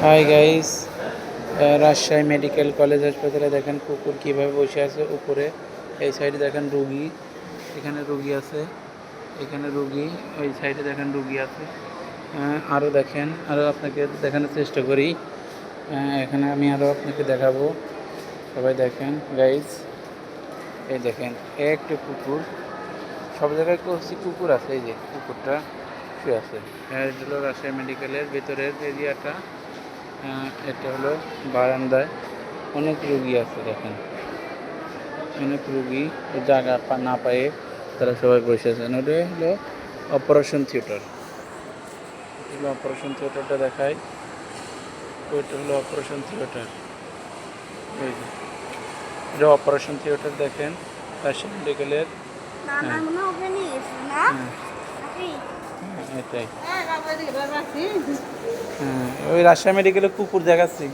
Hi guys, Rajshahi medical college হাসপাতালে দেখেন কুকুর কীভাবে বসে আছে উপরে। এই সাইডে দেখেন রুগী, এখানে রুগী আছে, এখানে রুগী, ওই সাইডে দেখেন রুগী আছে। আরও দেখেন, আরও আপনাকে দেখানোর চেষ্টা করি। এখানে আমি আরও আপনাকে দেখাবো, সবাই দেখেন গাইস। এই দেখেন একটা কুকুর, সব জায়গায় করছি কুকুর আছে, এই যে কুকুরটা শুয়ে আছে। এটা হলো রাজশাহী মেডিকেলের ভেতরের এরিয়াটা। এটা হলো বারান্দায়, অনেক রুগী আছে দেখেন, অনেক রুগী জায়গা না পায়ে তারা সবাই বসে আছেন। ওটা হলো অপারেশন থিয়েটার, এগুলো অপারেশন থিয়েটারটা দেখায়। ওইটা হলো অপারেশন থিয়েটার, এই যে এটা অপারেশন থিয়েটার দেখেন রাজশাহী মেডিকেলের। এটাই, ওই রাজশাহী মেডিকেলে কুকুর দেখাচ্ছি।